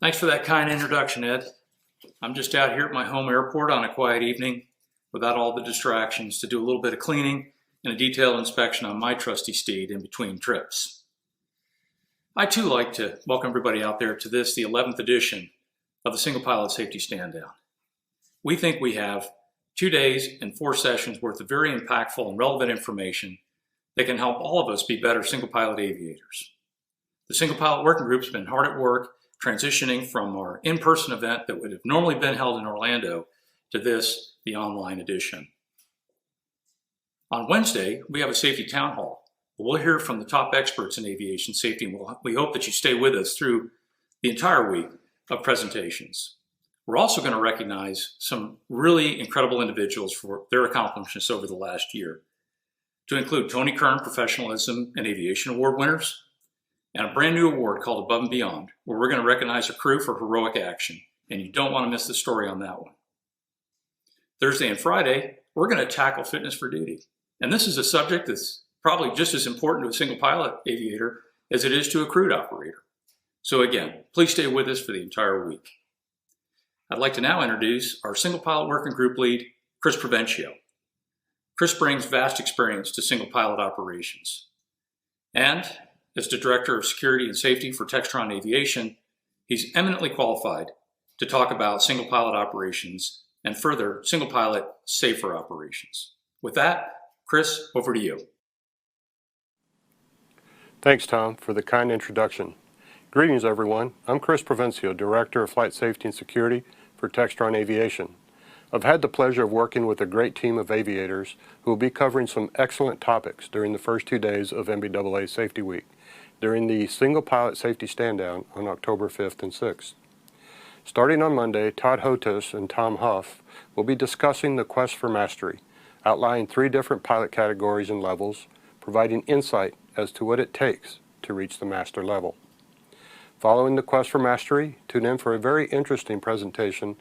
Thanks for that kind introduction, Ed. I'm just out here at my home airport on a quiet evening without all the distractions to do a little bit of cleaning and a detailed inspection on my trusty steed in between trips. I too like to welcome everybody out there to this, the 11th edition of the Single Pilot Safety Stand Down. We think we have 2 days and 4 sessions worth of very impactful and relevant information that can help all of us be better single pilot aviators. The Single Pilot Working Group's been hard at work transitioning from our in-person event that would have normally been held in Orlando to this, the online edition. On Wednesday, we have a safety town hall. We'll hear from the top experts in aviation safety, and we hope that you stay with us through the entire week of presentations. We're also going to recognize some really incredible individuals for their accomplishments over the last year, to include Tony Kern Professionalism and Aviation Award winners, and a brand new award called Above and Beyond, where we're going to recognize a crew for heroic action, and you don't want to miss the story on that one. Thursday and Friday, we're going to tackle fitness for duty. And this is a subject that's probably just as important to a single pilot aviator as it is to a crewed operator. So again, please stay with us for the entire week. I'd like to now introduce our Single Pilot Working Group lead, Chris Provencio. Chris brings vast experience to single pilot operations. And as the Director of Security and Safety for Textron Aviation, he's eminently qualified to talk about single pilot operations and further single pilot safer operations. With that, Chris, over to you. Thanks, Tom, for the kind introduction. Greetings, everyone. I'm Chris Provencio, Director of Flight Safety and Security for Textron Aviation. I've had the pleasure of working with a great team of aviators who will be covering some excellent topics during the first 2 days of NBAA Safety Week, during the Single Pilot Safety Stand Down on October 5th and 6th. Starting on Monday, Todd Hotes and Tom Huff will be discussing the quest for mastery, outlining 3 different pilot categories and levels, providing insight as to what it takes to reach the master level. Following the quest for mastery, tune in for a very interesting presentation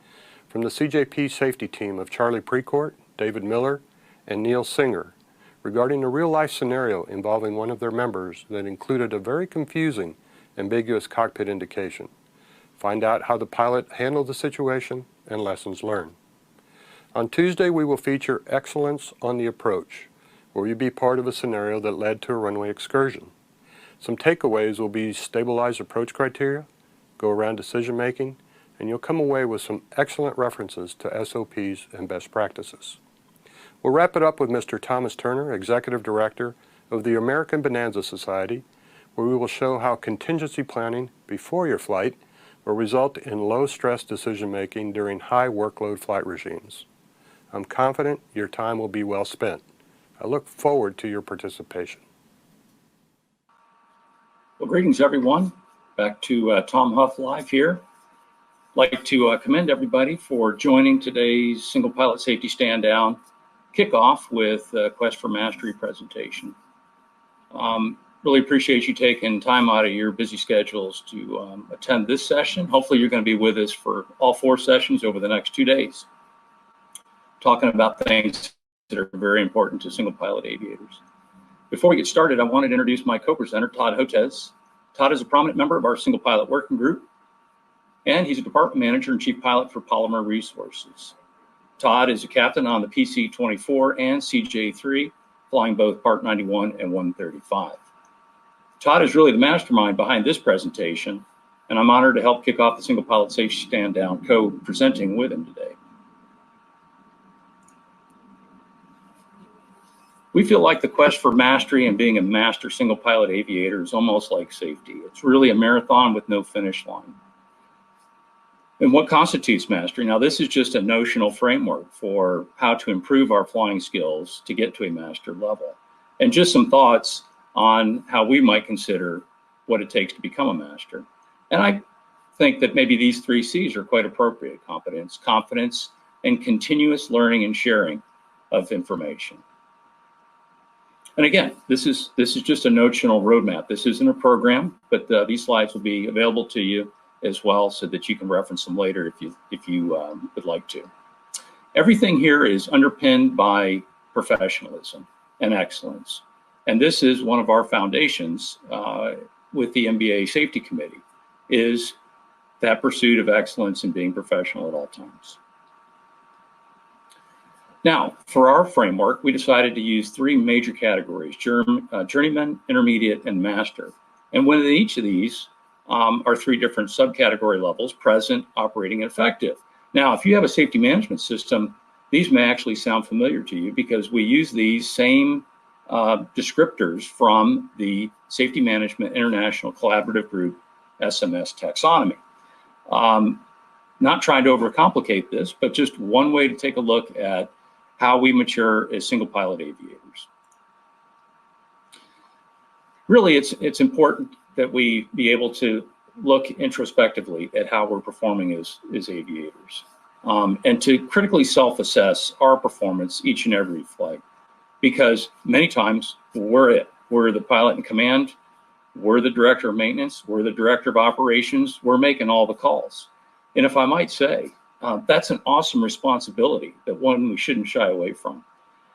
from the CJP safety team of Charlie Precourt, David Miller, and Neil Singer regarding a real-life scenario involving one of their members that included a very confusing, ambiguous cockpit indication. Find out how the pilot handled the situation and lessons learned. On Tuesday, we will feature Excellence on the Approach, where you'll be part of a scenario that led to a runway excursion. Some takeaways will be stabilized approach criteria, go-around decision-making, and you'll come away with some excellent references to SOPs and best practices. We'll wrap it up with Mr. Thomas Turner, Executive Director of the American Bonanza Society, where we will show how contingency planning before your flight will result in low-stress decision-making during high workload flight regimes. I'm confident your time will be well spent. I look forward to your participation. Well, greetings, everyone. Back to Tom Huff Live here. I'd like to commend everybody for joining today's Single Pilot Safety Stand Down kickoff with Quest for Mastery presentation. Really appreciate you taking time out of your busy schedules to attend this session. Hopefully you're going to be with us for all 4 sessions over the next 2 days, talking about things that are very important to single pilot aviators. Before we get started, I wanted to introduce my co-presenter, Todd Hotes. Todd is a prominent member of our Single Pilot Working Group, and he's a department manager and chief pilot for Polymer Resources. Todd is a captain on the PC-24 and CJ3, flying both Part 91 and 135. Todd is really the mastermind behind this presentation, and I'm honored to help kick off the Single Pilot Safety Stand Down, co-presenting with him today. We feel like the quest for mastery and being a master single pilot aviator is almost like safety. It's really a marathon with no finish line. And what constitutes mastery? Now, this is just a notional framework for how to improve our flying skills to get to a master level. And just some thoughts on how we might consider what it takes to become a master. And I think that maybe these 3 C's are quite appropriate: competence, confidence, and continuous learning and sharing of information. And again, this is just a notional roadmap. This isn't a program, but these slides will be available to you as well so that you can reference them later if you would like to. Everything here is underpinned by professionalism and excellence. And this is one of our foundations with the MBA Safety Committee, is that pursuit of excellence and being professional at all times. Now, for our framework, we decided to use three major categories: journeyman, intermediate, and master. And within each of these are three different subcategory levels: present, operating, and effective. Now, if you have a safety management system, these may actually sound familiar to you because we use these same descriptors from the Safety Management International Collaborative Group SMS taxonomy. Not trying to overcomplicate this, but just one way to take a look at how we mature as single pilot aviators. Really, it's important that we be able to look introspectively at how we're performing as aviators, and to critically self-assess our performance each and every flight, because many times we're the pilot in command, we're the director of maintenance, we're the director of operations, we're making all the calls. And if I might say, that's an awesome responsibility, that one we shouldn't shy away from.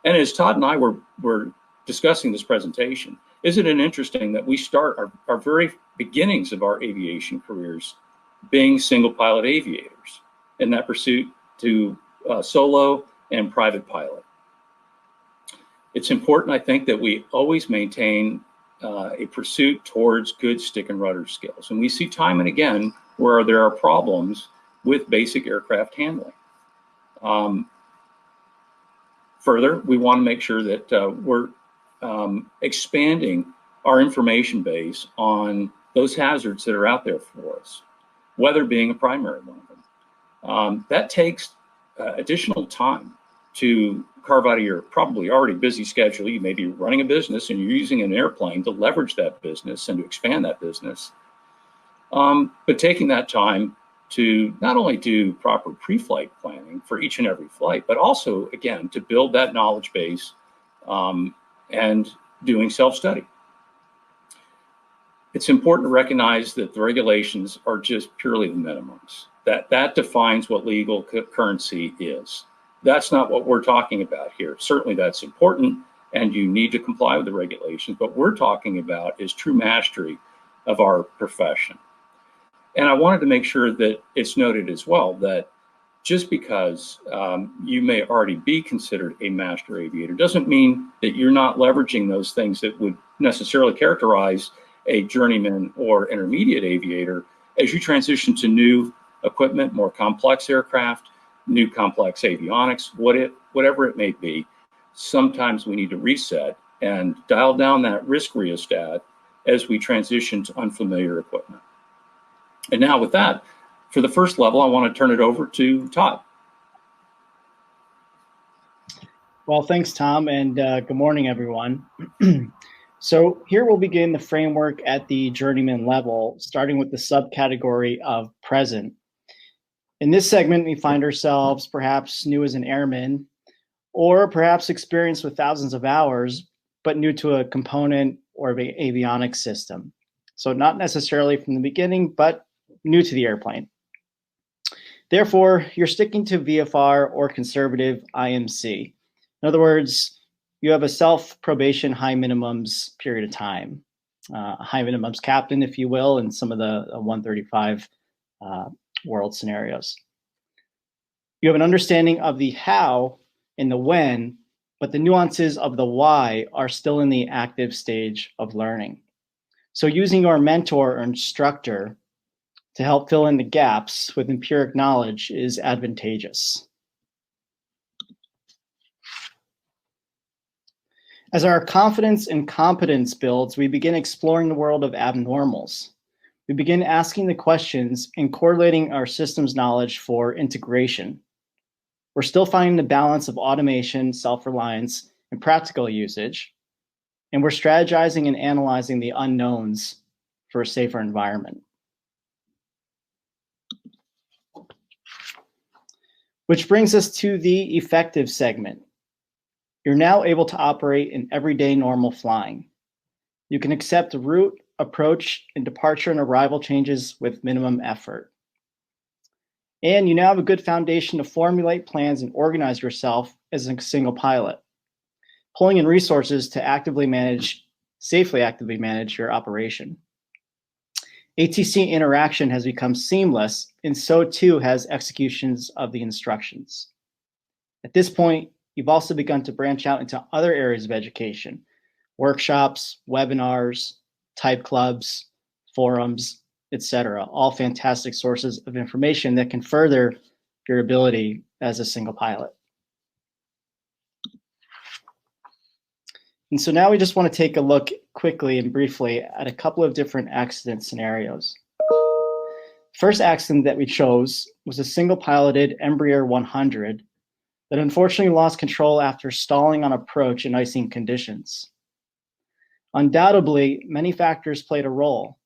And as Todd and I were discussing this presentation, isn't it interesting that we start our very beginnings of our aviation careers being single pilot aviators in that pursuit to solo and private pilot? It's important, I think, that we always maintain a pursuit towards good stick and rudder skills. And we see time and again where there are problems with basic aircraft handling. Further, we want to make sure that we're expanding our information base on those hazards that are out there for us, weather being a primary one of them. That takes additional time to carve out of your probably already busy schedule. You may be running a business and you're using an airplane to leverage that business and to expand that business. But taking that time to not only do proper pre-flight planning for each and every flight, but also, again, to build that knowledge base and doing self-study. It's important to recognize that the regulations are just purely the minimums. That defines what legal currency is. That's not what we're talking about here. Certainly that's important and you need to comply with the regulations, but what we're talking about is true mastery of our profession. And I wanted to make sure that it's noted as well that just because you may already be considered a master aviator doesn't mean that you're not leveraging those things that would necessarily characterize a journeyman or intermediate aviator as you transition to new equipment, more complex aircraft, new complex avionics, whatever it may be. Sometimes we need to reset and dial down that risk rheostat as we transition to unfamiliar equipment. And now with that, for the first level, I want to turn it over to Todd. Well, thanks, Tom, and good morning, everyone. So here we'll begin the framework at the journeyman level, starting with the subcategory of present. In this segment, we find ourselves perhaps new as an airman, or perhaps experienced with thousands of hours, but new to a component or avionics system. So not necessarily from the beginning, but new to the airplane. Therefore, you're sticking to VFR or conservative IMC. In other words, you have a self-probation high minimums period of time, high minimums captain, if you will, in some of the 135 world scenarios. You have an understanding of the how and the when, but the nuances of the why are still in the active stage of learning. So using your mentor or instructor to help fill in the gaps with empiric knowledge is advantageous. As our confidence and competence builds, we begin exploring the world of abnormals. We begin asking the questions and correlating our systems knowledge for integration. We're still finding the balance of automation, self-reliance, and practical usage, and we're strategizing and analyzing the unknowns for a safer environment. Which brings us to the effective segment. You're now able to operate in everyday normal flying. You can accept route, approach, and departure and arrival changes with minimum effort. And you now have a good foundation to formulate plans and organize yourself as a single pilot, pulling in resources to safely actively manage your operation. ATC interaction has become seamless, and so too has executions of the instructions. At this point, you've also begun to branch out into other areas of education: workshops, webinars, type clubs, forums, etc. All fantastic sources of information that can further your ability as a single pilot. And so now we just want to take a look quickly and briefly at a couple of different accident scenarios. First accident that we chose was a single piloted Embraer 100 that unfortunately lost control after stalling on approach in icing conditions. Undoubtedly, many factors played a role,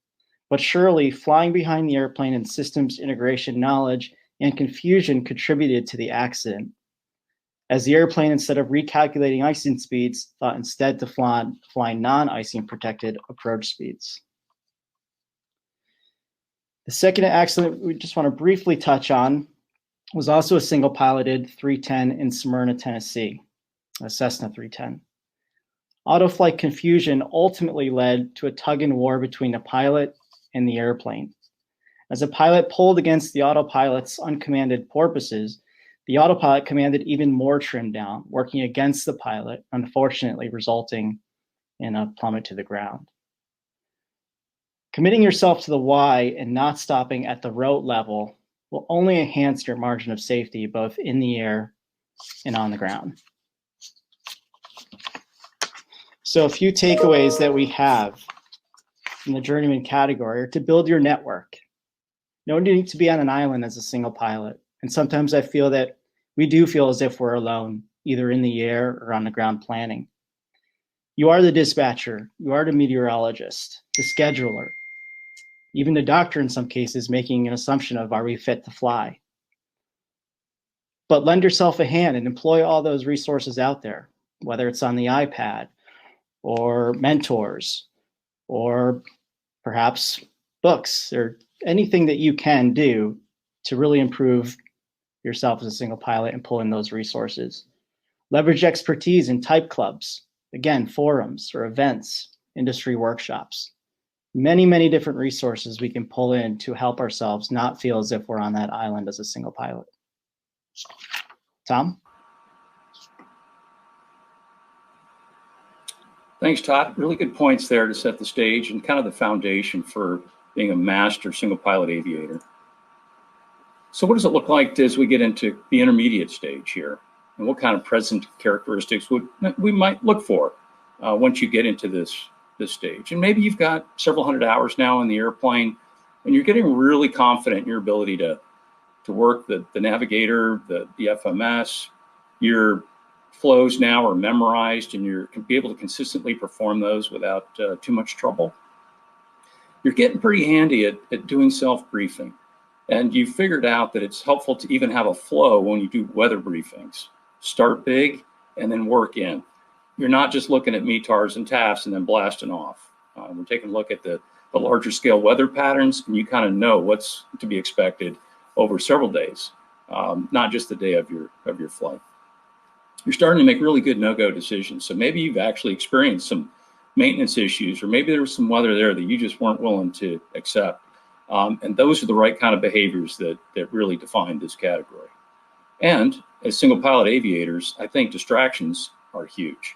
but surely flying behind the airplane and systems integration knowledge and confusion contributed to the accident, as the airplane, instead of recalculating icing speeds, thought instead to fly non-icing protected approach speeds. The second accident we just want to briefly touch on was also a single piloted 310 in Smyrna, Tennessee, a Cessna 310. Auto-flight confusion ultimately led to a tug and war between the pilot and the airplane. As the pilot pulled against the autopilot's uncommanded porpoises, the autopilot commanded even more trim down, working against the pilot, unfortunately resulting in a plummet to the ground. Committing yourself to the why and not stopping at the rote level will only enhance your margin of safety, both in the air and on the ground. So a few takeaways that we have in the journeyman category are to build your network. No need to be on an island as a single pilot. And sometimes I feel that we do feel as if we're alone, either in the air or on the ground planning. You are the dispatcher, you are the meteorologist, the scheduler, even the doctor in some cases making an assumption of, are we fit to fly? But lend yourself a hand and employ all those resources out there, whether it's on the iPad or mentors or perhaps books or anything that you can do to really improve yourself as a single pilot and pull in those resources. Leverage expertise in type clubs, again, forums or events, industry workshops. Many, many different resources we can pull in to help ourselves not feel as if we're on that island as a single pilot. Tom? Thanks, Todd. Really good points there to set the stage and kind of the foundation for being a master single pilot aviator. So what does it look like as we get into the intermediate stage here? And what kind of present characteristics we might look for once you get into this stage? And maybe you've got several hundred hours now in the airplane and you're getting really confident in your ability to work the navigator, the FMS. Your flows now are memorized and you can be able to consistently perform those without too much trouble. You're getting pretty handy at doing self-briefing. And you've figured out that it's helpful to even have a flow when you do weather briefings. Start big and then work in. You're not just looking at METARs and TAFs and then blasting off. We're taking a look at the larger scale weather patterns, and you kind of know what's to be expected over several days, not just the day of your flight. You're starting to make really good no-go decisions. So maybe you've actually experienced some maintenance issues, or maybe there was some weather there that you just weren't willing to accept. And those are the right kind of behaviors that really define this category. And as single pilot aviators, I think distractions are huge.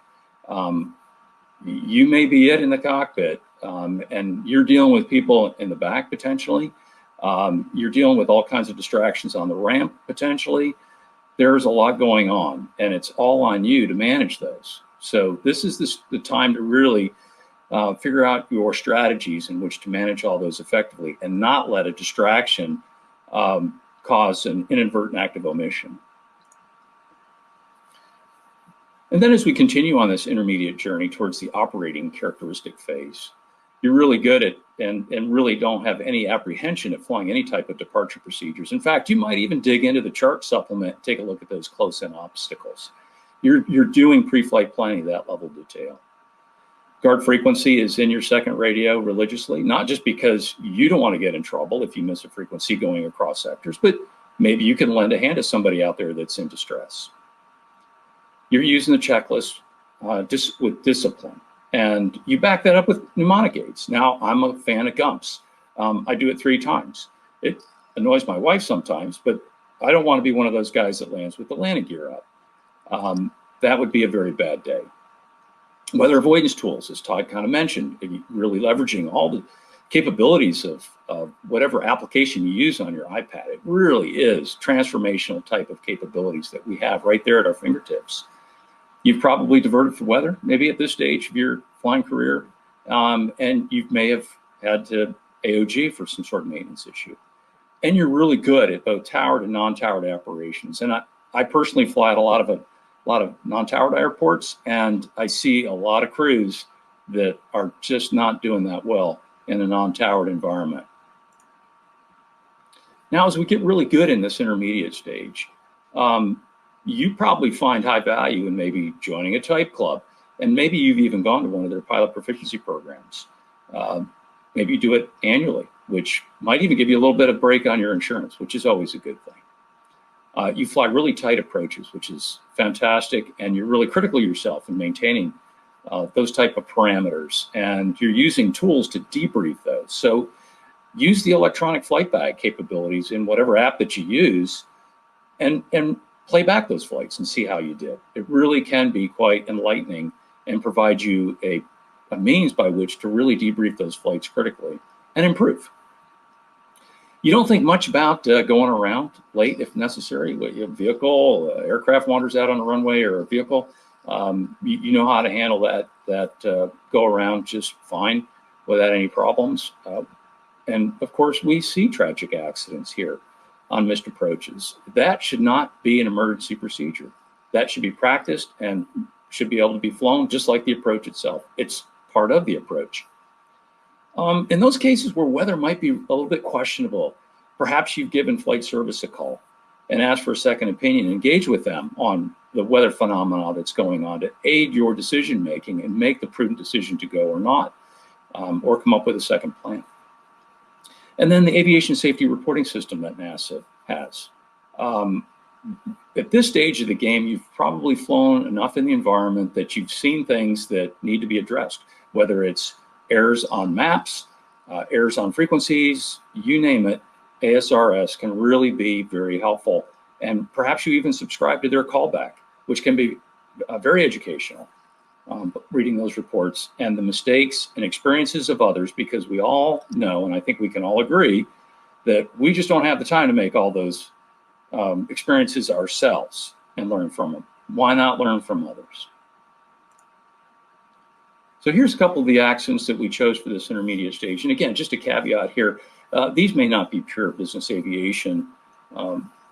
You may be it in the cockpit, and you're dealing with people in the back potentially. You're dealing with all kinds of distractions on the ramp potentially. There's a lot going on, and it's all on you to manage those. So this is the time to really figure out your strategies in which to manage all those effectively and not let a distraction cause an inadvertent act of omission. And then as we continue on this intermediate journey towards the operating characteristic phase, you're really good at and really don't have any apprehension at flying any type of departure procedures. In fact, you might even dig into the chart supplement and take a look at those close-in obstacles. You're doing pre-flight planning at that level of detail. Guard frequency is in your second radio religiously, not just because you don't want to get in trouble if you miss a frequency going across sectors, but maybe you can lend a hand to somebody out there that's in distress. You're using the checklist with discipline, and you back that up with mnemonic aids. Now, I'm a fan of GUMPs. I do it 3 times. It annoys my wife sometimes, but I don't want to be one of those guys that lands with the landing gear up. That would be a very bad day. Weather avoidance tools, as Todd kind of mentioned, really leveraging all the capabilities of whatever application you use on your iPad. It really is transformational type of capabilities that we have right there at our fingertips. You've probably diverted for weather, maybe at this stage of your flying career, and you may have had to AOG for some sort of maintenance issue. And you're really good at both towered and non-towered operations. And I personally fly at a lot of non-towered airports, and I see a lot of crews that are just not doing that well in a non-towered environment. Now, as we get really good in this intermediate stage, you probably find high value in maybe joining a type club, and maybe you've even gone to one of their pilot proficiency programs. Maybe you do it annually, which might even give you a little bit of break on your insurance, which is always a good thing. You fly really tight approaches, which is fantastic, and you're really critical of yourself in maintaining those type of parameters, and you're using tools to debrief those. So use the electronic flight bag capabilities in whatever app that you use, and play back those flights and see how you did. It really can be quite enlightening and provide you a means by which to really debrief those flights critically and improve. You don't think much about going around late if necessary. You have a vehicle, aircraft wanders out on a runway or a vehicle. You know how to handle that go around just fine without any problems. And of course, we see tragic accidents here on missed approaches. That should not be an emergency procedure. That should be practiced and should be able to be flown just like the approach itself. It's part of the approach. In those cases where weather might be a little bit questionable, perhaps you've given flight service a call and asked for a second opinion, engage with them on the weather phenomena that's going on to aid your decision making and make the prudent decision to go or not, or come up with a second plan. And then the aviation safety reporting system that NASA has. At this stage of the game, you've probably flown enough in the environment that you've seen things that need to be addressed, whether it's errors on maps, errors on frequencies, you name it. ASRS can really be very helpful. And perhaps you even subscribe to their callback, which can be very educational, reading those reports and the mistakes and experiences of others, because we all know, and I think we can all agree, that we just don't have the time to make all those experiences ourselves and learn from them. Why not learn from others? So here's a couple of the accidents that we chose for this intermediate stage. And again, just a caveat here, these may not be pure business aviation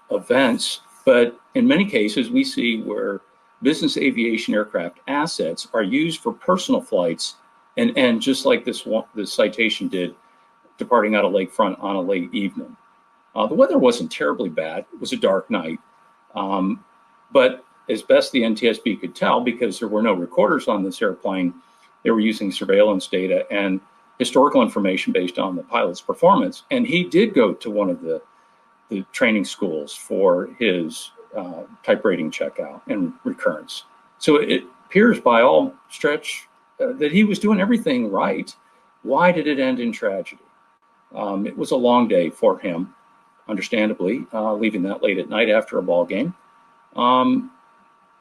events, but in many cases we see where business aviation aircraft assets are used for personal flights, and just like this citation did, departing out of Lakefront on a late evening. The weather wasn't terribly bad. It was a dark night, but as best the NTSB could tell, because there were no recorders on this airplane, they were using surveillance data and historical information based on the pilot's performance. And he did go to one of the training schools for his type rating checkout and recurrence. So it appears by all stretch that he was doing everything right. Why did it end in tragedy? It was a long day for him, understandably, leaving that late at night after a ball game.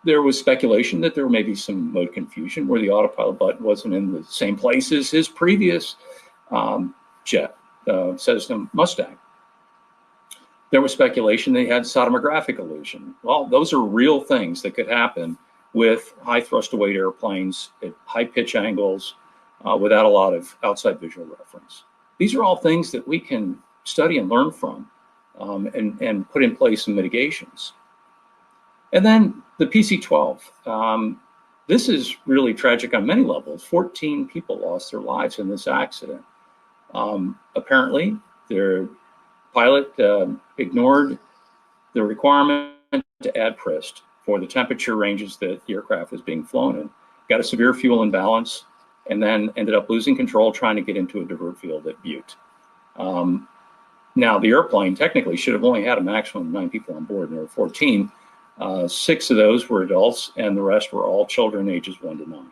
There was speculation that there may be some mode confusion where the autopilot button wasn't in the same place as his previous jet, Cessna Mustang. There was speculation they had sodomographic illusion. Well, those are real things that could happen with high thrust to weight airplanes at high pitch angles without a lot of outside visual reference. These are all things that we can study and learn from and put in place some mitigations. And then the PC-12. This is really tragic on many levels. 14 people lost their lives in this accident. Apparently, their pilot ignored the requirement to add PRIST for the temperature ranges that the aircraft was being flown in. Got a severe fuel imbalance, and then ended up losing control trying to get into a divert field at Butte. Now, the airplane technically should have only had a maximum of 9 people on board, and there were 14. 6 of those were adults, and the rest were all children ages 1 to 9.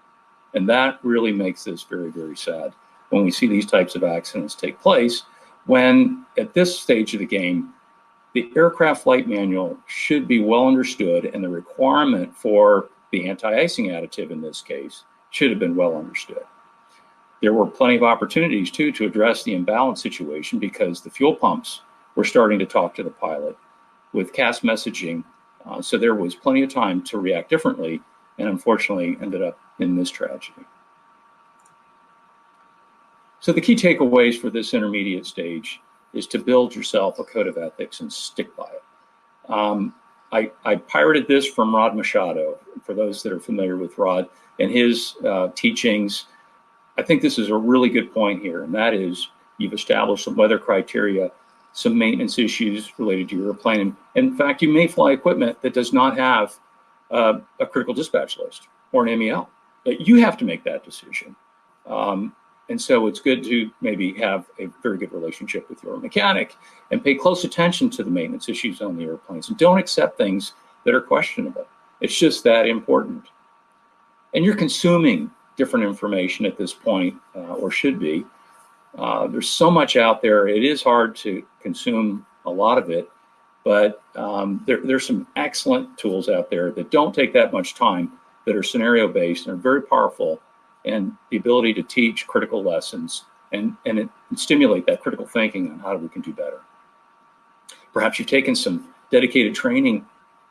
And that really makes this very, very sad when we see these types of accidents take place, when at this stage of the game, the aircraft flight manual should be well understood, and the requirement for the anti-icing additive in this case should have been well understood. There were plenty of opportunities too to address the imbalance situation because the fuel pumps were starting to talk to the pilot with CAS messaging. So there was plenty of time to react differently, and unfortunately ended up in this tragedy. So the key takeaways for this intermediate stage is to build yourself a code of ethics and stick by it. I pirated this from Rod Machado, for those that are familiar with Rod and his teachings. I think this is a really good point here, and that is you've established some weather criteria, some maintenance issues related to your airplane. And in fact, you may fly equipment that does not have a critical dispatch list or an MEL. But you have to make that decision. And so it's good to maybe have a very good relationship with your mechanic and pay close attention to the maintenance issues on the airplanes. And don't accept things that are questionable. It's just that important. And you're consuming different information at this point, or should be. There's so much out there. It is hard to consume a lot of it, but there's some excellent tools out there that don't take that much time, that are scenario-based and are very powerful, and the ability to teach critical lessons and stimulate that critical thinking on how we can do better. Perhaps you've taken some dedicated training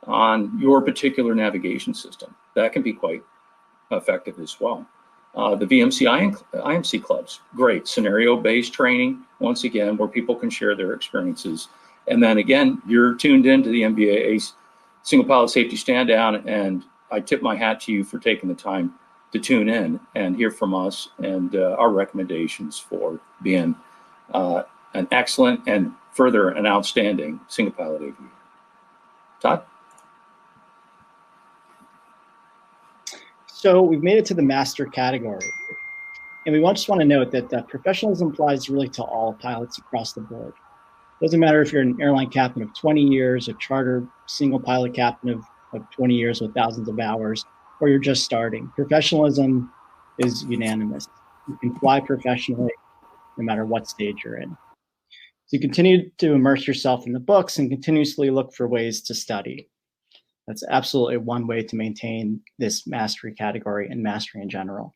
on your particular navigation system. That can be quite effective as well. The VMC IMC clubs, great scenario-based training, once again, where people can share their experiences. And then again, you're tuned into the MBA's Single Pilot Safety Stand Down, and I tip my hat to you for taking the time to tune in and hear from us and our recommendations for being an excellent and further an outstanding single pilot aviator. Todd? So we've made it to the master category. And we just want to note that professionalism applies really to all pilots across the board. Doesn't matter if you're an airline captain of 20 years, a charter single pilot captain of 20 years with thousands of hours, or you're just starting. Professionalism is unanimous. You can fly professionally no matter what stage you're in. So you continue to immerse yourself in the books and continuously look for ways to study. That's absolutely one way to maintain this mastery category and mastery in general.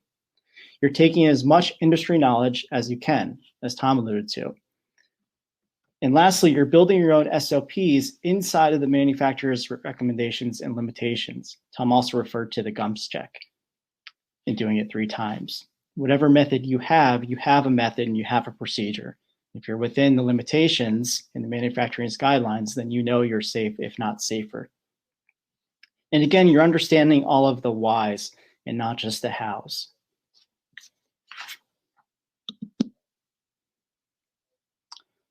You're taking as much industry knowledge as you can, as Tom alluded to. And lastly, you're building your own SOPs inside of the manufacturer's recommendations and limitations. Tom also referred to the GUMPS check and doing it 3 times. Whatever method you have a method and you have a procedure. If you're within the limitations in the manufacturer's guidelines, then you know you're safe, if not safer. And again, you're understanding all of the whys and not just the hows.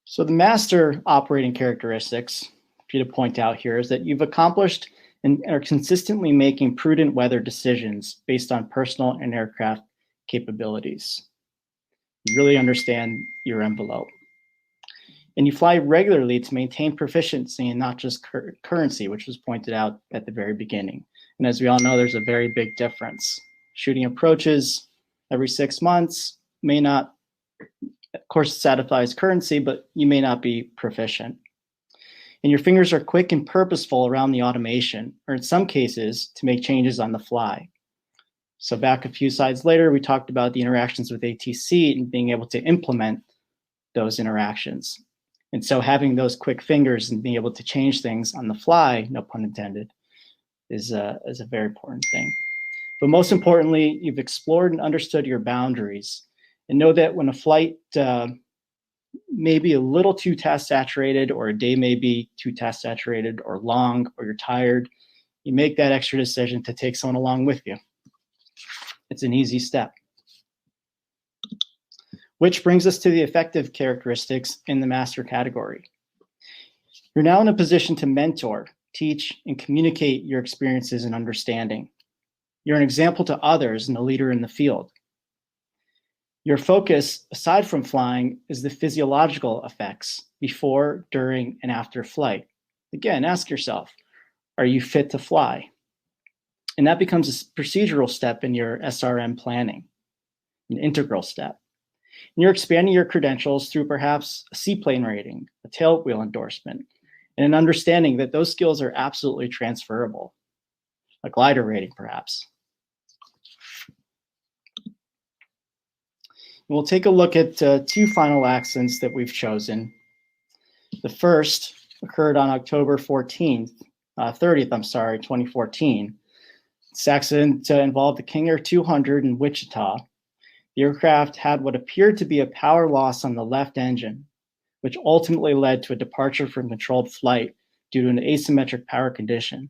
So the master operating characteristics, for you to point out here, is that you've accomplished and are consistently making prudent weather decisions based on personal and aircraft capabilities. You really understand your envelope. And you fly regularly to maintain proficiency and not just currency, which was pointed out at the very beginning. And as we all know, there's a very big difference. Shooting approaches every 6 months may not, of course, it satisfies currency, but you may not be proficient. And your fingers are quick and purposeful around the automation, or in some cases, to make changes on the fly. So back a few slides later, we talked about the interactions with ATC and being able to implement those interactions. And so having those quick fingers and being able to change things on the fly, no pun intended, is a very important thing. But most importantly, you've explored and understood your boundaries, and know that when a flight may be a little too task saturated, or a day may be too task saturated or long, or you're tired, you make that extra decision to take someone along with you. It's an easy step. Which brings us to the effective characteristics in the master category. You're now in a position to mentor, teach, and communicate your experiences and understanding. You're an example to others and a leader in the field. Your focus, aside from flying, is the physiological effects before, during, and after flight. Again, ask yourself, are you fit to fly? And that becomes a procedural step in your SRM planning, an integral step. And you're expanding your credentials through perhaps a seaplane rating, a tailwheel endorsement, and an understanding that those skills are absolutely transferable, a glider rating perhaps. We'll take a look at two final accidents that we've chosen. The first occurred on October 30th, 2014. This accident involved the King Air 200 in Wichita. The aircraft had what appeared to be a power loss on the left engine, which ultimately led to a departure from controlled flight due to an asymmetric power condition,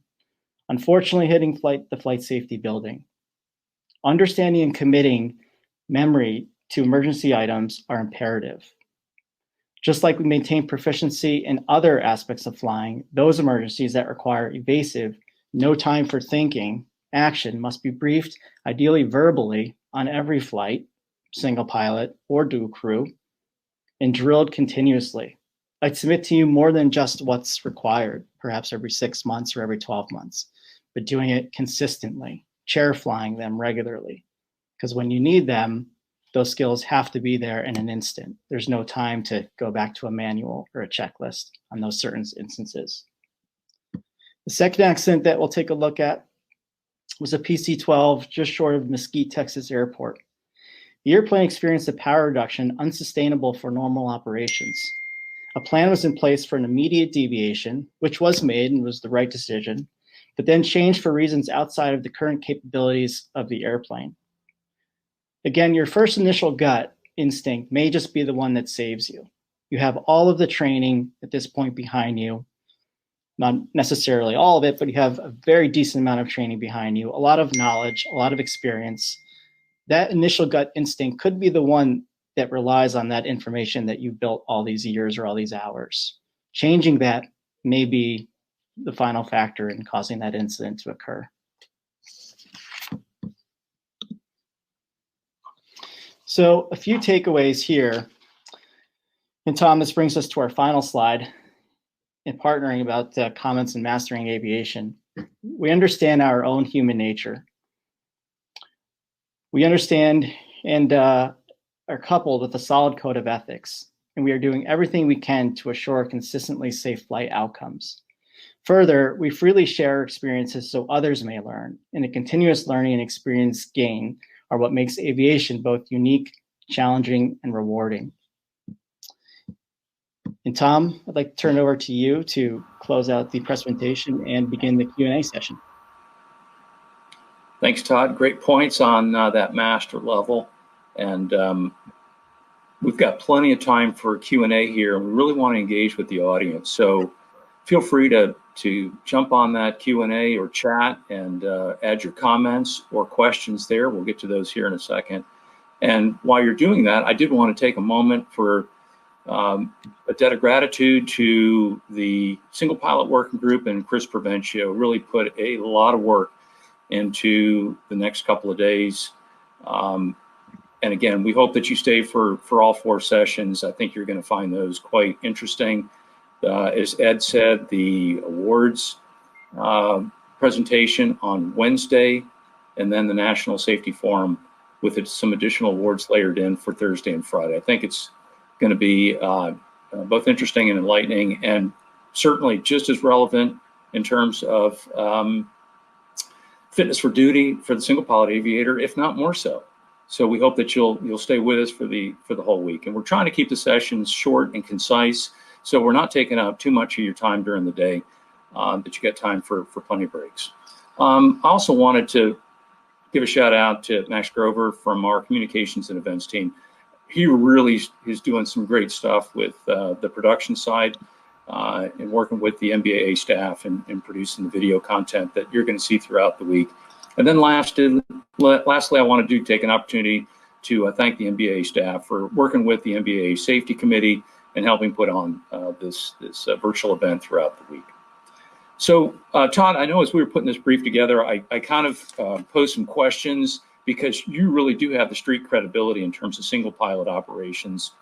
unfortunately hitting the flight safety building. Understanding and committing memory to emergency items are imperative. Just like we maintain proficiency in other aspects of flying, those emergencies that require evasive, no time for thinking, action must be briefed, ideally verbally, on every flight, single pilot or dual crew, and drilled continuously. I'd submit to you more than just what's required, perhaps every 6 months or every 12 months, but doing it consistently, chair flying them regularly. Because when you need them, those skills have to be there in an instant. There's no time to go back to a manual or a checklist on those certain instances. The second accident that we'll take a look at was a PC-12 just short of Mesquite, Texas airport. The airplane experienced a power reduction unsustainable for normal operations. A plan was in place for an immediate deviation, which was made and was the right decision, but then changed for reasons outside of the current capabilities of the airplane. Again, your first initial gut instinct may just be the one that saves you. You have all of the training at this point behind you, not necessarily all of it, but you have a very decent amount of training behind you, a lot of knowledge, a lot of experience. That initial gut instinct could be the one that relies on that information that you built all these years or all these hours. Changing that may be the final factor in causing that incident to occur. So a few takeaways here. And Tom, this brings us to our final slide in partnering about comments and mastering aviation. We understand our own human nature. We understand and are coupled with a solid code of ethics, and we are doing everything we can to assure consistently safe flight outcomes. Further, we freely share our experiences so others may learn, and a continuous learning and experience gain are what makes aviation both unique, challenging, and rewarding. And Tom, I'd like to turn it over to you to close out the presentation and begin the Q&A session. Thanks, Todd. Great points on that master level. And we've got plenty of time for Q&A here, and we really want to engage with the audience. So feel free to jump on that Q&A or chat and add your comments or questions there. We'll get to those here in a second. And while you're doing that, I did want to take a moment for a debt of gratitude to the Single Pilot Working Group and Chris Provencio. Really put a lot of work into the next couple of days. And again, we hope that you stay for all 4 sessions. I think you're going to find those quite interesting. As Ed said, the awards presentation on Wednesday, and then the National Safety Forum with some additional awards layered in for Thursday and Friday. I think it's going to be both interesting and enlightening, and certainly just as relevant in terms of fitness for duty for the single pilot aviator, if not more so. So we hope that you'll stay with us for the whole week. And we're trying to keep the sessions short and concise, so we're not taking up too much of your time during the day, that you get time for plenty of breaks. I also wanted to give a shout out to Max Grover from our communications and events team. He really is doing some great stuff with the production side and working with the MBAA staff and producing the video content that you're going to see throughout the week. And then lastly, I want to take an opportunity to thank the MBAA staff for working with the MBAA Safety Committee and helping put on this virtual event throughout the week. So Todd, I know as we were putting this brief together, I kind of posed some questions because you really do have the street credibility in terms of single pilot operations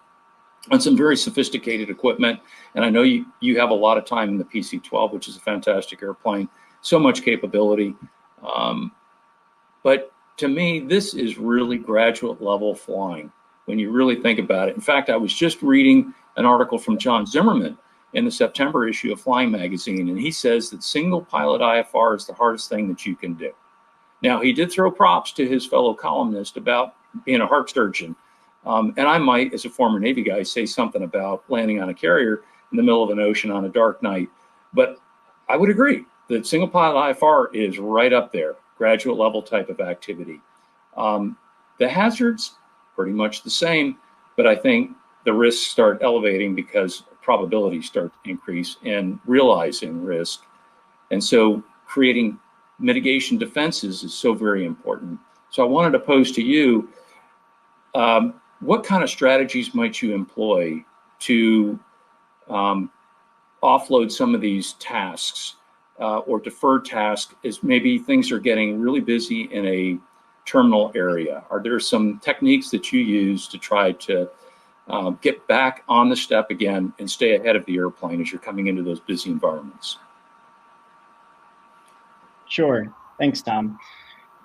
on some very sophisticated equipment. And I know you have a lot of time in the PC-12, which is a fantastic airplane, so much capability. But to me, this is really graduate level flying. when you really think about it. In fact, I was just reading an article from John Zimmerman in the September issue of Flying Magazine, and he says that single pilot IFR is the hardest thing that you can do. Now, he did throw props to his fellow columnist about being a heart surgeon. And I might, as a former Navy guy, say something about landing on a carrier in the middle of an ocean on a dark night. But I would agree that single pilot IFR is right up there, graduate level type of activity. The hazards, pretty much the same, but I think the risks start elevating because probabilities start to increase and realizing risk. And so creating mitigation defenses is so very important. So I wanted to pose to you, what kind of strategies might you employ to offload some of these tasks or deferred tasks as maybe things are getting really busy in a terminal area? Are there some techniques that you use to try to get back on the step again and stay ahead of the airplane as you're coming into those busy environments? Sure. Thanks, Tom.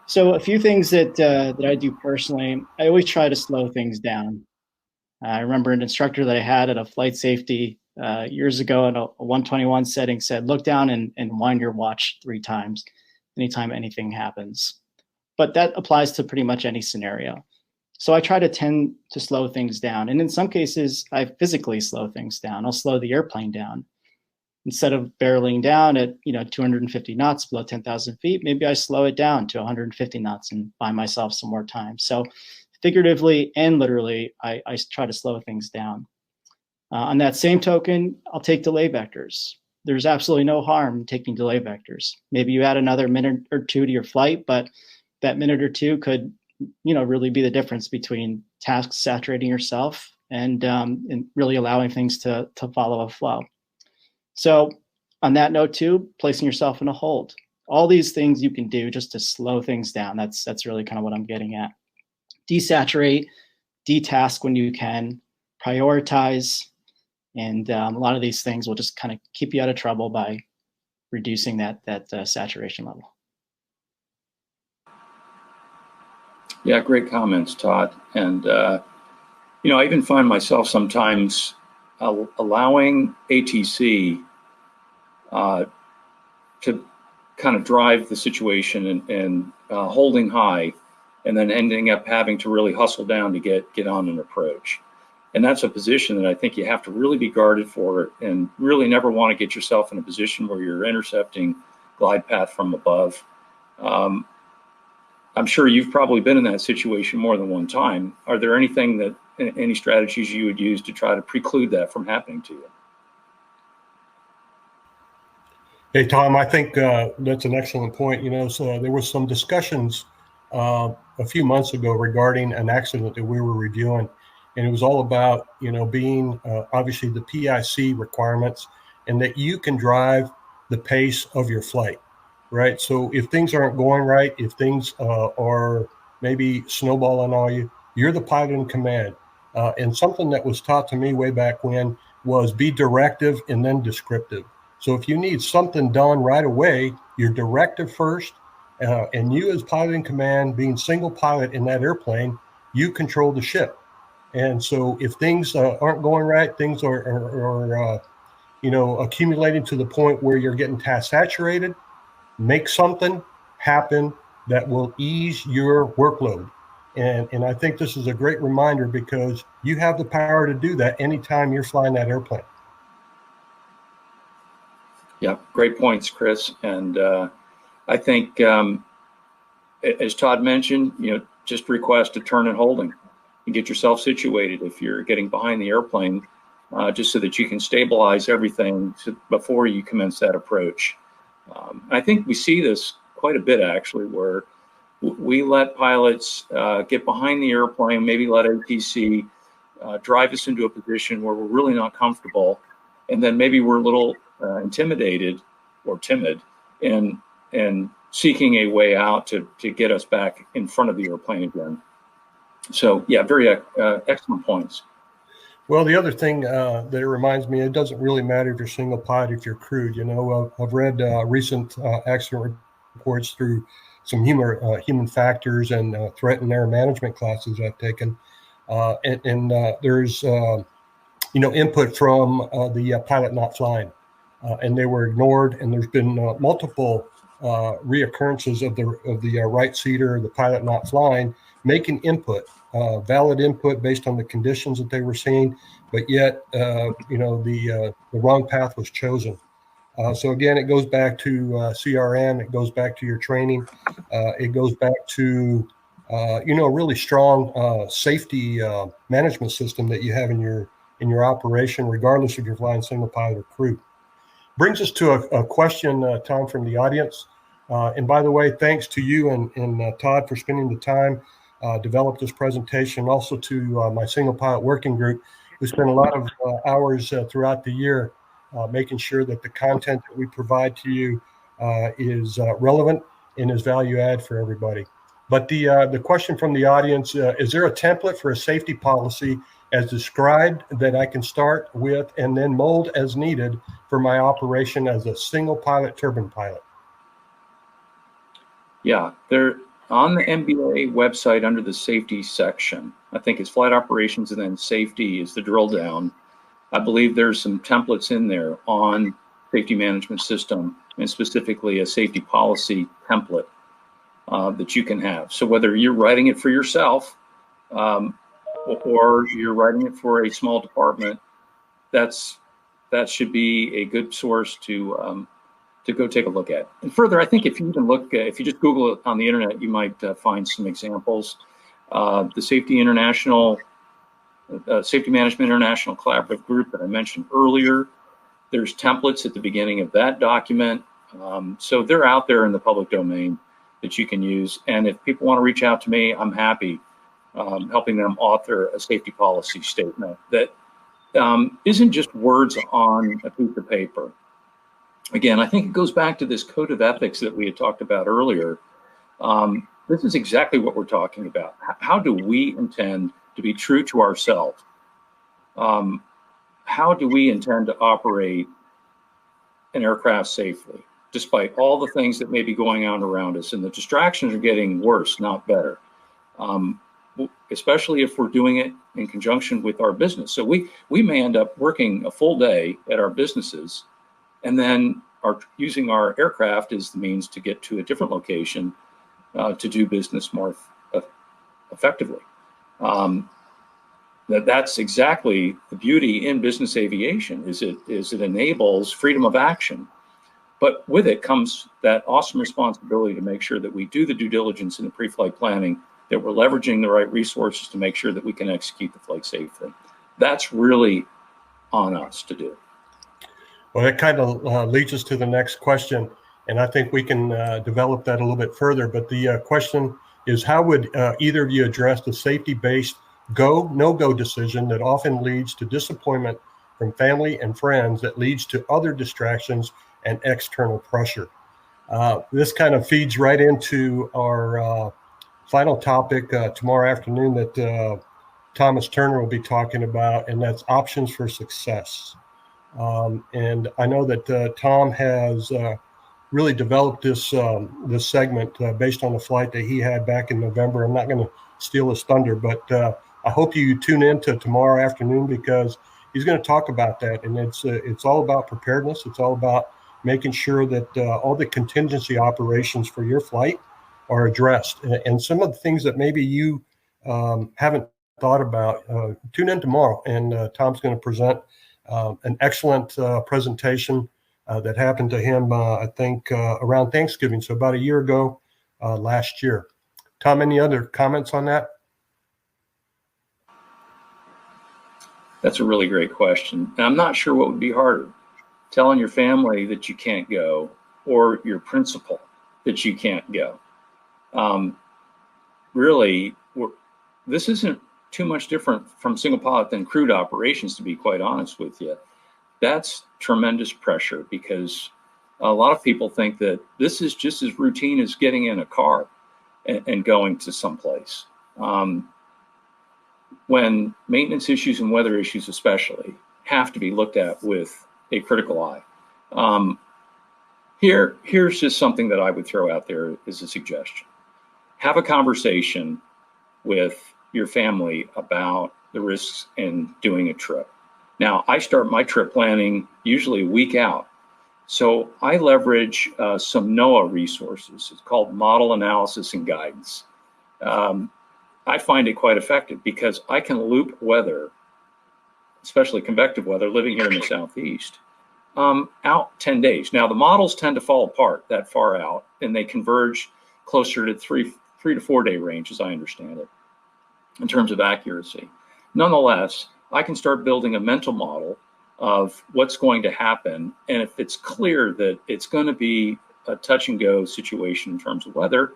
So a few things that I do personally, I always try to slow things down. I remember an instructor that I had at a flight safety years ago in a 121 setting said, look down and wind your watch 3 times anytime anything happens. But that applies to pretty much any scenario. So I try to tend to slow things down. And in some cases, I physically slow things down. I'll slow the airplane down. Instead of barreling down at 250 knots below 10,000 feet, maybe I slow it down to 150 knots and buy myself some more time. So figuratively and literally, I try to slow things down. On that same token, I'll take delay vectors. There's absolutely no harm in taking delay vectors. Maybe you add another minute or two to your flight, but that minute or two could really be the difference between tasks saturating yourself and really allowing things to follow a flow. So on that note too, placing yourself in a hold. All these things you can do just to slow things down. That's really kind of what I'm getting at. Desaturate, detask when you can, prioritize, and a lot of these things will just kind of keep you out of trouble by reducing that saturation level. Yeah, great comments, Todd. And I even find myself sometimes allowing ATC to kind of drive the situation and holding high, and then ending up having to really hustle down to get on an approach. And that's a position that I think you have to really be guarded for, and really never want to get yourself in a position where you're intercepting glide path from above. I'm sure you've probably been in that situation more than one time. Are there any strategies you would use to try to preclude that from happening to you? Hey, Tom, I think that's an excellent point. So there was some discussions a few months ago regarding an accident that we were reviewing, and it was all about, being obviously the PIC requirements and that you can drive the pace of your flight, right? So if things aren't going right, if things are maybe snowballing on you, you're the pilot in command. And something that was taught to me way back when was be directive and then descriptive. So if you need something done right away, you're directive first, and you as pilot in command, being single pilot in that airplane, you control the ship. And so if things aren't going right, things are accumulating to the point where you're getting task saturated, make something happen that will ease your workload. And I think this is a great reminder, because you have the power to do that anytime you're flying that airplane. Yeah, great points, Chris. And I think, as Todd mentioned, just request a turn and holding and get yourself situated if you're getting behind the airplane, just so that you can stabilize everything before you commence that approach. I think we see this quite a bit, actually, where we let pilots get behind the airplane, maybe let ATC drive us into a position where we're really not comfortable, and then maybe we're a little intimidated or timid and seeking a way out to get us back in front of the airplane again. So yeah, very excellent points. Well, the other thing that it reminds me, it doesn't really matter if you're single pilot, if you're crewed. I've read recent accident reports through some human factors and threat and error management classes I've taken. There's input from the pilot not flying, and they were ignored. And there's been multiple reoccurrences of the right seater, the pilot not flying, making input, valid input based on the conditions that they were seeing, but yet the wrong path was chosen. So again, it goes back to CRM. It goes back to your training. It goes back to a really strong safety management system that you have in your operation, regardless if you're flying single pilot or crew. Brings us to a question, Tom, from the audience. And by the way, thanks to you and Todd for spending the time develop this presentation. Also to my single pilot working group, who spent a lot of hours throughout the year making sure that the content that we provide to you is relevant and is value add for everybody. But the question from the audience, is there a template for a safety policy as described that I can start with and then mold as needed for my operation as a single pilot turbine pilot? Yeah, they're on the MBA website under the safety section. I think it's flight operations and then safety is the drill down. I believe there's some templates in there on safety management system and specifically a safety policy template that you can have. So whether you're writing it for yourself or you're writing it for a small department, that should be a good source to go take a look at. And further, I think if you even look, if you just Google it on the internet, you might find some examples. The Safety Management International Collaborative Group that I mentioned earlier, there's templates at the beginning of that document. So they're out there in the public domain that you can use. And if people want to reach out to me, I'm happy helping them author a safety policy statement that isn't just words on a piece of paper. Again, I think it goes back to this code of ethics that we had talked about earlier. This is exactly what we're talking about. How do we intend to be true to ourselves? How do we intend to operate an aircraft safely, despite all the things that may be going on around us? And the distractions are getting worse, not better, especially if we're doing it in conjunction with our business. So we may end up working a full day at our businesses and then using our aircraft as the means to get to a different location to do business more effectively. That's exactly the beauty in business aviation, is it enables freedom of action. But with it comes that awesome responsibility to make sure that we do the due diligence in the pre-flight planning, that we're leveraging the right resources to make sure that we can execute the flight safely. That's really on us to do. Well, that kind of leads us to the next question, and I think we can develop that a little bit further. But the question is, how would either of you address the safety-based go, no-go decision that often leads to disappointment from family and friends, that leads to other distractions and external pressure? This kind of feeds right into our final topic tomorrow afternoon that Thomas Turner will be talking about, and that's options for success. And I know that Tom has really developed this segment based on the flight that he had back in November. I'm not going to steal his thunder, but I hope you tune in to tomorrow afternoon, because he's going to talk about that. And it's all about preparedness. It's all about making sure that all the contingency operations for your flight are addressed. And some of the things that maybe you haven't thought about, tune in tomorrow. And Tom's going to present an excellent presentation that happened to him, I think, around Thanksgiving, so about a year ago last year. Tom, any other comments on that? That's a really great question. And I'm not sure what would be harder, telling your family that you can't go, or your principal that you can't go. Really, this isn't too much different from single pilot than crewed operations, to be quite honest with you. That's tremendous pressure, because a lot of people think that this is just as routine as getting in a car and going to someplace. When maintenance issues and weather issues especially have to be looked at with a critical eye. Here's just something that I would throw out there as a suggestion. Have a conversation with your family about the risks in doing a trip. Now, I start my trip planning usually a week out. So I leverage some NOAA resources. It's called Model Analysis and Guidance. I find it quite effective because I can loop weather, especially convective weather, living here in the Southeast, out 10 days. Now, the models tend to fall apart that far out, and they converge closer to three to 4 day range, as I understand it, in terms of accuracy. Nonetheless, I can start building a mental model of what's going to happen. And if it's clear that it's going to be a touch and go situation in terms of weather,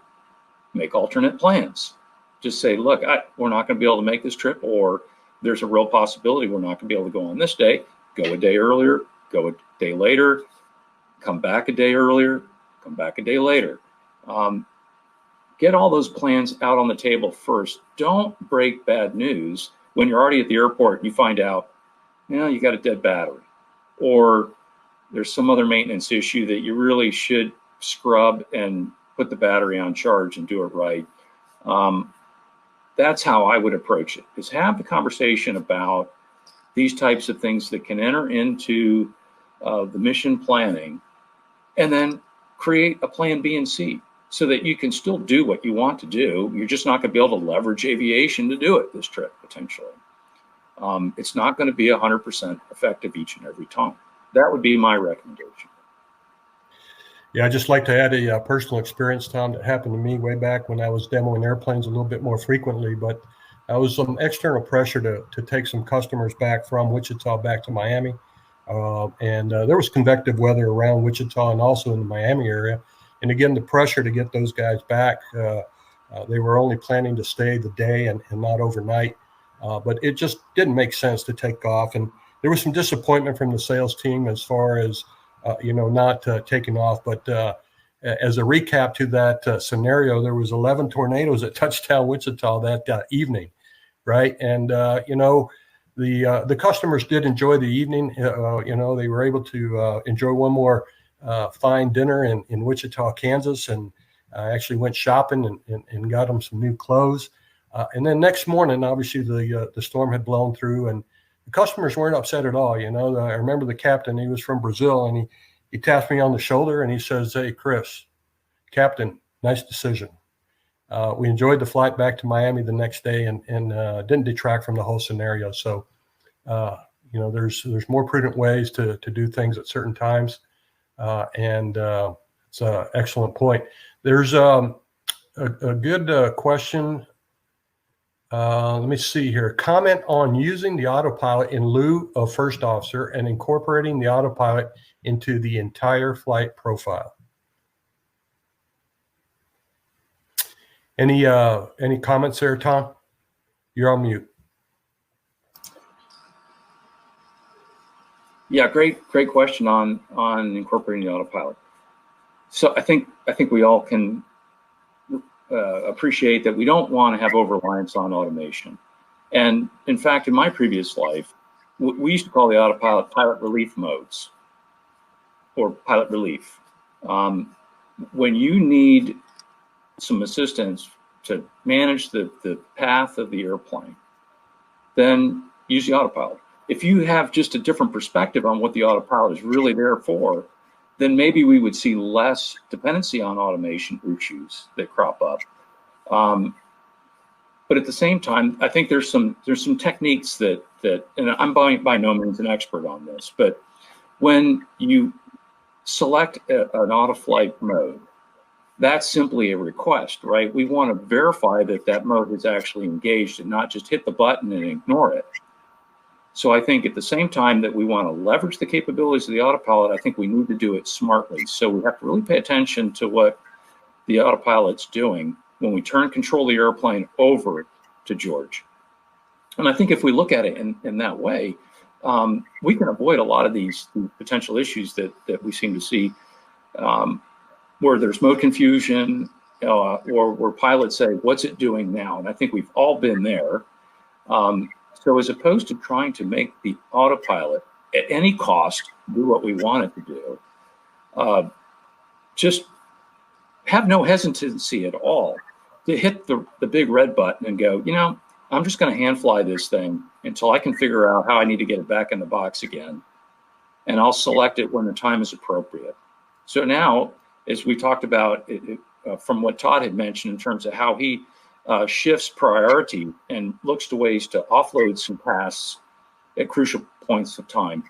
make alternate plans. Just say, look, we're not going to be able to make this trip, or there's a real possibility we're not going to be able to go on this day. Go a day earlier, go a day later, come back a day earlier, come back a day later. Get all those plans out on the table first. Don't break bad news when you're already at the airport and you find out, you got a dead battery, or there's some other maintenance issue that you really should scrub and put the battery on charge and do it right. That's how I would approach it, is have the conversation about these types of things that can enter into the mission planning, and then create a plan B and C so that you can still do what you want to do. You're just not going to be able to leverage aviation to do it this trip, potentially. It's not going to be 100% effective each and every time. That would be my recommendation. Yeah, I'd just like to add a personal experience, Tom, that happened to me way back when I was demoing airplanes a little bit more frequently. But I was some external pressure to take some customers back from Wichita back to Miami. And there was convective weather around Wichita and also in the Miami area. And again, the pressure to get those guys back, they were only planning to stay the day and not overnight. But it just didn't make sense to take off. And there was some disappointment from the sales team as far as, not taking off. But as a recap to that scenario, there was 11 tornadoes at touchdown Wichita that evening, right? And, the customers did enjoy the evening. They were able to enjoy one more fine dinner in Wichita, Kansas, and I actually went shopping and got them some new clothes. And then next morning, obviously, the storm had blown through, and the customers weren't upset at all. I remember the captain, he was from Brazil, and he tapped me on the shoulder and he says, "Hey, Chris, Captain, nice decision." We enjoyed the flight back to Miami the next day and didn't detract from the whole scenario. So, there's more prudent ways to do things at certain times. And it's an excellent point. There's a good question. Let me see here. Comment on using the autopilot in lieu of first officer and incorporating the autopilot into the entire flight profile. Any comments there, Tom? You're on mute. Yeah, great question on incorporating the autopilot. So I think we all can appreciate that we don't want to have over-reliance on automation. And in fact, in my previous life, we used to call the autopilot pilot relief modes, or pilot relief. When you need some assistance to manage the path of the airplane, then use the autopilot. If you have just a different perspective on what the autopilot is really there for, then maybe we would see less dependency on automation issues that crop up. But at the same time, I think there's some techniques that and I'm by no means an expert on this, but when you select an auto flight mode, that's simply a request, right? We want to verify that mode is actually engaged and not just hit the button and ignore it. So I think at the same time that we want to leverage the capabilities of the autopilot, I think we need to do it smartly. So we have to really pay attention to what the autopilot's doing when we turn control of the airplane over to George. And I think if we look at it in that way, we can avoid a lot of these potential issues that we seem to see, where there's mode confusion, or where pilots say, "What's it doing now?" And I think we've all been there. So as opposed to trying to make the autopilot at any cost do what we want it to do, just have no hesitancy at all to hit the big red button and go, I'm just going to hand fly this thing until I can figure out how I need to get it back in the box again. And I'll select it when the time is appropriate. So now, as we talked about from what Todd had mentioned in terms of how he shifts priority and looks to ways to offload some tasks at crucial points of time.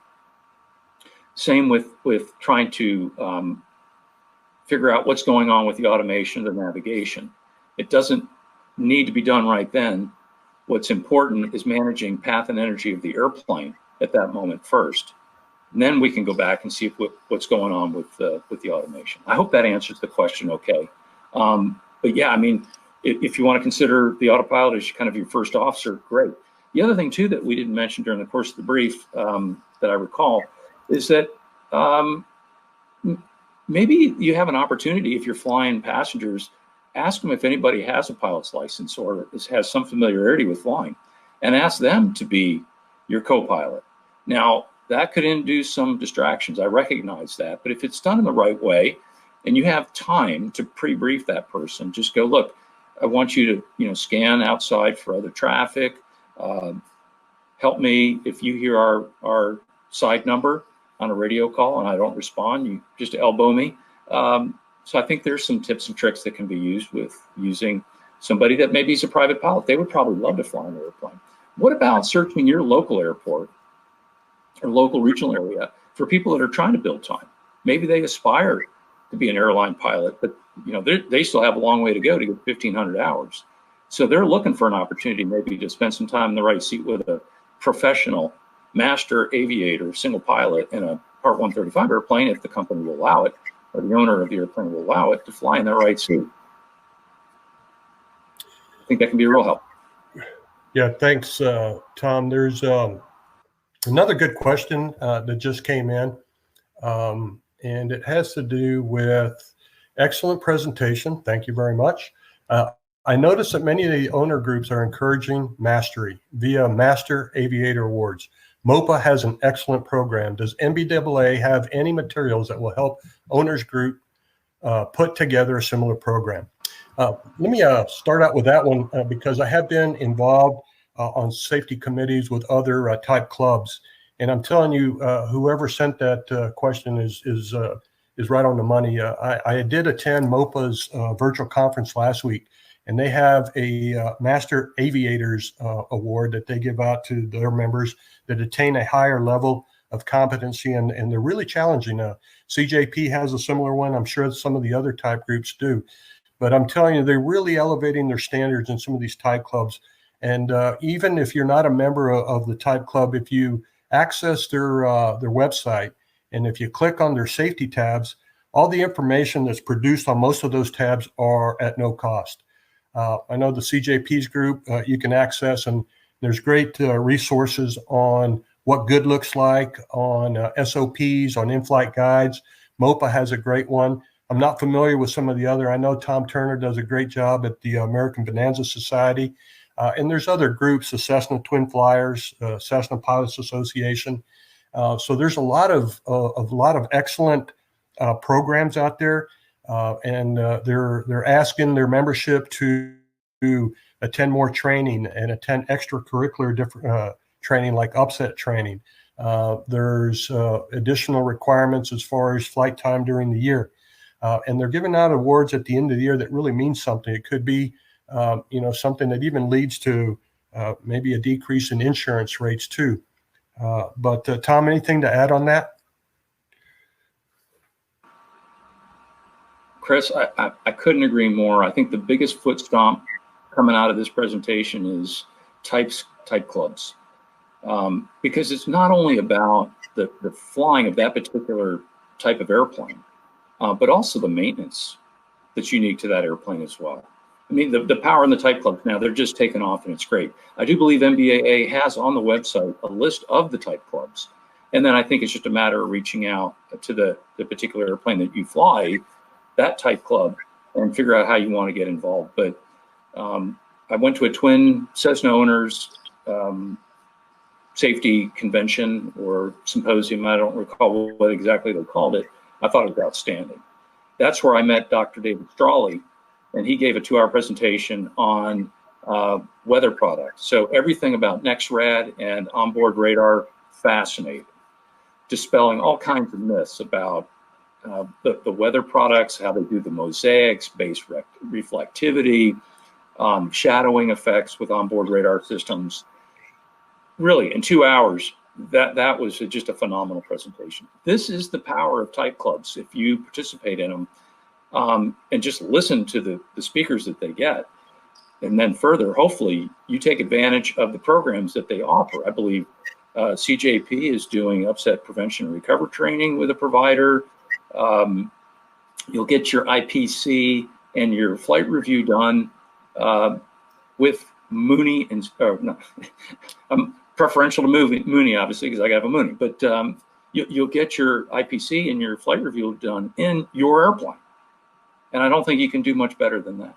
Same with trying to figure out what's going on with the automation of the navigation. It doesn't need to be done right then. What's important is managing path and energy of the airplane at that moment first. And then we can go back and see what's going on with the automation. I hope that answers the question okay. But yeah, I mean, if you want to consider the autopilot as kind of your first officer, great. The other thing too that we didn't mention during the course of the brief that I recall is that maybe you have an opportunity, if you're flying passengers, ask them if anybody has a pilot's license or has some familiarity with flying, and ask them to be your co-pilot. Now, that could induce some distractions. I recognize that, but if it's done in the right way and you have time to pre-brief that person, just go, look, I want you to scan outside for other traffic. Help me if you hear our side number on a radio call and I don't respond, you just elbow me. So I think there's some tips and tricks that can be used with using somebody that maybe is a private pilot. They would probably love to fly an airplane. What about searching your local airport or local regional area for people that are trying to build time? Maybe they aspire to be an airline pilot, but they still have a long way to go to get 1,500 hours. So they're looking for an opportunity maybe to spend some time in the right seat with a professional master aviator, single pilot in a Part 135 airplane, if the company will allow it, or the owner of the airplane will allow it, to fly in the right seat. I think that can be a real help. Yeah, thanks, Tom. There's another good question that just came in, and it has to do with excellent presentation. Thank you very much. I noticed that many of the owner groups are encouraging mastery via Master Aviator Awards. MOPA has an excellent program. Does NBAA have any materials that will help owners group put together a similar program? Let me start out with that one because I have been involved on safety committees with other type clubs, and I'm telling you, whoever sent that question is right on the money. I did attend MOPA's virtual conference last week, and they have a Master Aviators Award that they give out to their members that attain a higher level of competency, and they're really challenging. CJP has a similar one. I'm sure some of the other type groups do. But I'm telling you, they're really elevating their standards in some of these type clubs. And even if you're not a member of the type club, if you access their website, and if you click on their safety tabs, all the information that's produced on most of those tabs are at no cost. I know the CJP's group you can access, and there's great resources on what good looks like, on SOPs, on in-flight guides. MOPA has a great one. I'm not familiar with some of the other. I know Tom Turner does a great job at the American Bonanza Society. And there's other groups, the Cessna Twin Flyers, Cessna Pilots Association. So there's a lot of excellent programs out there, and they're asking their membership to attend more training and attend extracurricular training like upset training. There's additional requirements as far as flight time during the year. And they're giving out awards at the end of the year that really means something. It could be, something that even leads to maybe a decrease in insurance rates too. But Tom, anything to add on that? Chris, I couldn't agree more. I think the biggest foot stomp coming out of this presentation is type clubs, because it's not only about the flying of that particular type of airplane, but also the maintenance that's unique to that airplane as well. I mean, the power in the type clubs now, they're just taking off and it's great. I do believe NBAA has on the website a list of the type clubs. And then I think it's just a matter of reaching out to the particular airplane that you fly, that type club, and figure out how you want to get involved. But I went to a twin Cessna owners safety convention or symposium. I don't recall what exactly they called it. I thought it was outstanding. That's where I met Dr. David Strawley, and he gave a 2-hour presentation on weather products. So everything about NexRad and onboard radar, fascinating. Dispelling all kinds of myths about the weather products, how they do the mosaics, base reflectivity, shadowing effects with onboard radar systems. Really, in 2 hours, that was just a phenomenal presentation. This is the power of type clubs. If you participate in them and just listen to the speakers that they get, and then further, hopefully, you take advantage of the programs that they offer. I believe CJP is doing upset prevention and recovery training with a provider. You'll get your IPC and your flight review done with Mooney, and no, preferential to Mooney, obviously, because I have a Mooney. But you'll get your IPC and your flight review done in your airplane, and I don't think you can do much better than that.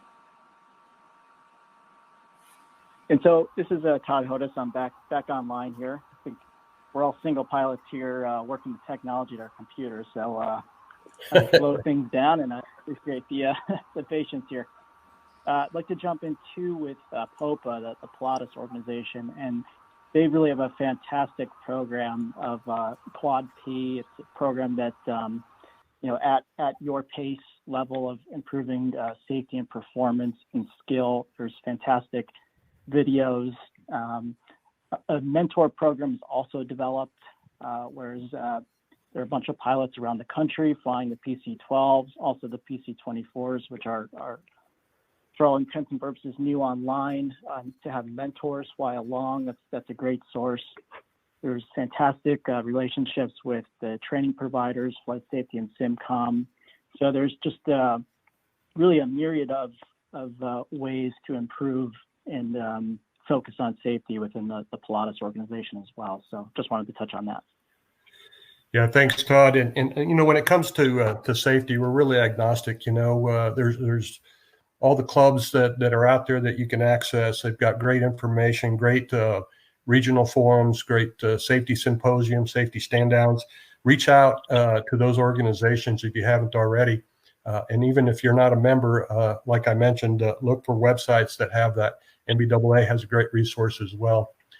And so this is Todd Hodes. I'm back online here. I think we're all single pilots here working with technology at our computers. So I slow things down, and I appreciate the patience here. I'd like to jump into with POPA, the Pilatus organization, and they really have a fantastic program of Quad P. It's a program that, at your pace level of improving safety and performance and skill, there's fantastic videos. A mentor program is also developed, whereas there are a bunch of pilots around the country flying the PC-12s, also the PC-24s, which are for all intents and purposes new online, to have mentors fly along. That's a great source. There's fantastic relationships with the training providers, Flight Safety and SimCom. So there's just really a myriad of ways to improve and focus on safety within the Pilatus organization as well. So just wanted to touch on that. Yeah, thanks, Todd. And when it comes to safety, we're really agnostic. There's all the clubs that are out there that you can access. They've got great information, great regional forums, great safety symposiums, safety stand-downs. Reach out to those organizations if you haven't already. And even if you're not a member, like I mentioned, look for websites that have that. NBAA has a great resource as well.